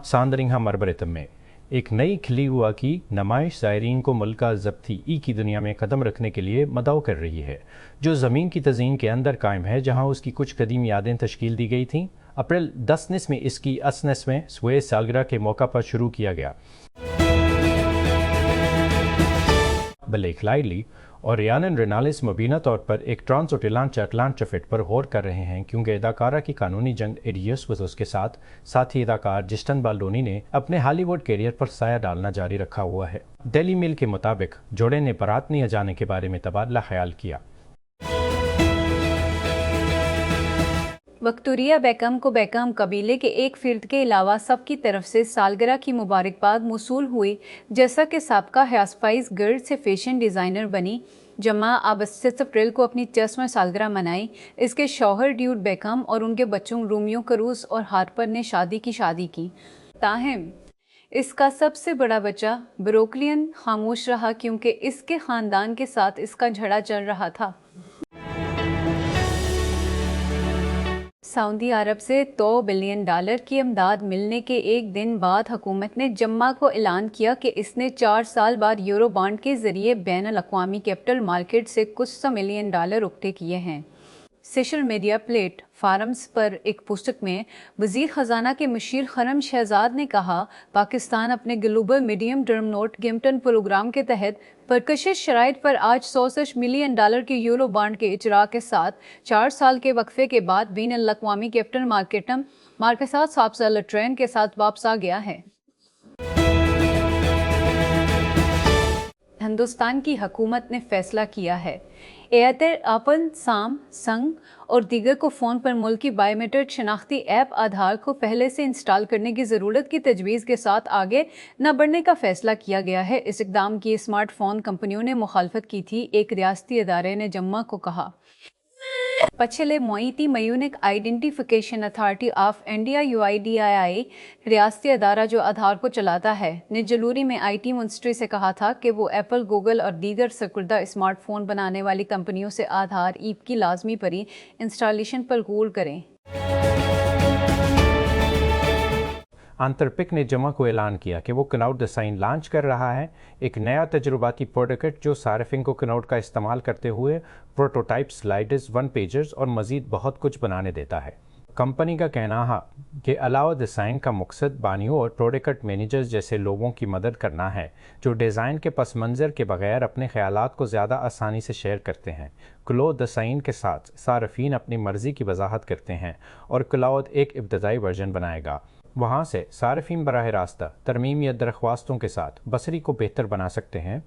सानदरिंगा मरबरतम में एक नई खिली हुआ की नुमाइश ज़ायरीन को मुल्का ज़ब्ती ई की दुनिया में कदम रखने के लिए मदऊ कर रही है, जो ज़मीन की तज़ीन के अंदर कायम है, जहाँ उसकी कुछ कदीम यादें तश्कील दी गई थीं। अप्रैल 10 में इसकी 80वें सुए सालगिरह के मौका पर शुरू किया गया। ब्लेक लाइवली और रियानन रेनाल्ड्स मुबीना तौर पर एक ट्रांसअटलांटिक अटलांटा फिट पर गौर कर रहे हैं, क्योंकि अदाकारा की कानूनी जंग एडियस वज़ोस के साथ ही अदाकार जिस्टन बाल्डोनी ने अपने हॉलीवुड कैरियर पर साया डालना जारी रखा हुआ है। डेली मेल के मुताबिक जोड़े ने बारात नहीं जाने के बारे में तबादला ख्याल किया। विक्टोरिया बेकहम को बेकहम कबीले के एक फ़र्द के अलावा सबकी तरफ से सालगिरह की मुबारकबाद मौसूल हुई, जैसा कि साबका हाउसवाइफ गर्ल से फैशन डिज़ाइनर बनी। जम्मा अब 6 अप्रैल को अपनी 10वीं सालगिरह मनाई। इसके शौहर ड्यूड बेकहम और उनके बच्चों रोमियो क्रूज और हार्पर ने शादी की। ताहम इसका सबसे बड़ा बच्चा ब्रोकलियन खामोश रहा, क्योंकि इसके ख़ानदान के साथ इसका झगड़ा चल रहा था। सऊदी अरब से $2 बिलियन की इमदाद मिलने के एक दिन बाद हुकूमत ने जम्मा को ऐलान किया कि इसने 4 साल बाद यूरो बॉन्ड के जरिए बैन-अल-अक़वामी कैपिटल मार्केट से कुछ $100 मिलियन इकट्ठे किए हैं। सोशल मीडिया प्लेटफार्म्स पर एक पोस्ट में वज़ीर ख़जाना के मुशीर खरम शहजाद ने कहा, पाकिस्तान अपने ग्लोबल मीडियम टर्म नोट गिम्पटन प्रोग्राम के तहत परकशिश शराइत पर आज $100 मिलियन के यूरो बॉन्ड के इजरा के साथ 4 साल के वक्फे के बाद बैन-अल-अक़वामी कैपिटल मार्केट साथ ट्रेन के साथ वापस आ गया है। हिंदुस्तान की हुकूमत ने फैसला किया है, एयरटेल, एप्पल, सैमसंग और दीगर को फ़ोन पर मुल्की बायोमेट्रिक शनाख्ती ऐप आधार को पहले से इंस्टॉल करने की ज़रूरत की तजवीज़ के साथ आगे न बढ़ने का फ़ैसला किया गया है। इस इक़दाम की स्मार्टफोन कंपनियों ने मुखालफत की थी। एक रियासती अदारे ने जम्मा को कहा, पछले मोईती unique identification authority of India UIDAI रियासती अदारा जो आधार को चलाता है ने जलूरी में IT मिनिस्ट्री से कहा था कि वो एप्पल, गूगल और दीगर सरकुर्दा स्मार्टफोन बनाने वाली कंपनियों से आधार ईप की लाजमी परी इंस्टॉलेशन पर गौर करें। आंतरपिक ने जमा को ऐलान किया कि वो क्लाउड डिज़ाइन लॉन्च कर रहा है, एक नया तजुर्बाती प्रोडक्ट जो सार्फिन को क्लाउड का इस्तेमाल करते हुए प्रोटोटाइप, स्लाइडर्स, वन पेजर्स और मज़ीद बहुत कुछ बनाने देता है। कंपनी का कहना है कि अलावा डिज़ाइन का मकसद बानियों और प्रोडक्ट मैनेजर्स जैसे लोगों की मदद करना है, जो डिज़ाइन के पस मंज़र के बगैर अपने ख़यालात को ज़्यादा आसानी से शेयर करते हैं। क्लाउड डिज़ाइन के साथ सार्फिन अपनी मर्ज़ी की वजाहत करते हैं और क्लाउड एक इब्तदाई वर्जन बनाएगा। वहाँ से सार्फिन बराह रास्ता तरमीम या दरख्वास्तों के साथ बसरी को बेहतर बना सकते हैं।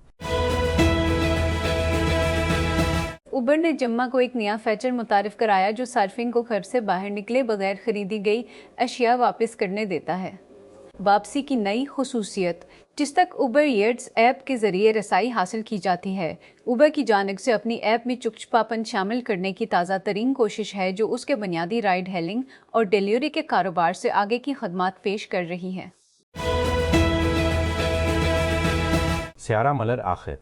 उबर ने जम्मा को एक नया फीचर मुतारिफ कराया, जो सार्फिन को घर से बाहर निकले बगैर खरीदी गई अशिया वापस करने देता है। वापसी की नई खुसूसियत, जिस तक उबर ईट्स ऐप के जरिए रसाई हासिल की जाती है। उबर की जानिब से अपनी ऐप में चुपचापन शामिल करने की ताज़ा तरीन कोशिश है, जो उसके बुनियादी राइड हेलिंग और डिलीवरी के कारोबार से आगे की खदमात पेश कर रही है। सियारा मलर आखिर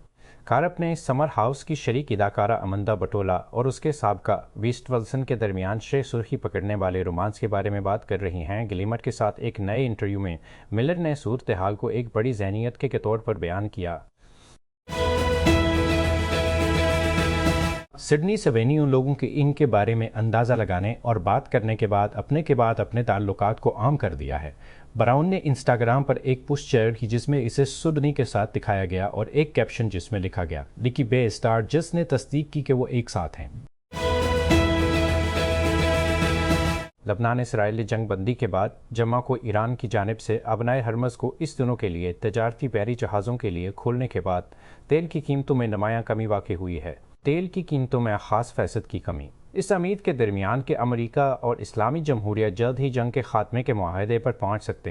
कारप ने समर हाउस की शरीक अदाकारा अमंदा बटोला और उसके साबका वेस्ट विल्सन के दरमियान सुर्खी पकड़ने वाले रोमांस के बारे में बात कर रही हैं। गिलीमट के साथ एक नए इंटरव्यू में मिलर ने सूरत हाल को एक बड़ी ज़हनियत के तौर पर बयान किया। सिडनी सवेनी उन लोगों के इनके बारे में अंदाज़ा लगाने और बात करने के बाद अपने ताल्लुकात को आम कर दिया है। ब्राउन ने इंस्टाग्राम पर एक पोस्ट शेयर की जिसमें इसे सुडनी के साथ दिखाया गया और एक कैप्शन जिसमें लिखा गया, लिकी बे स्टार जिसने तस्दीक की कि वो एक साथ हैं। लबनान इसराइली जंग बंदी के बाद जम्मा को ईरान की जानिब से अबनाए हरमज़ को इस दिनों के लिए तजारती बहरी जहाज़ों के लिए खोलने के बाद तेल की कीमतों में नुमायां कमी वाक़ई हुई है। तेल की कीमतों में ख़ास फ़ीसद की कमी। इस उम्मीद के दरमियान कि अमेरिका और इस्लामी जमहूरिया जल्द ही जंग के खात्मे के मुआहदे पर पहुँच सकते हैं।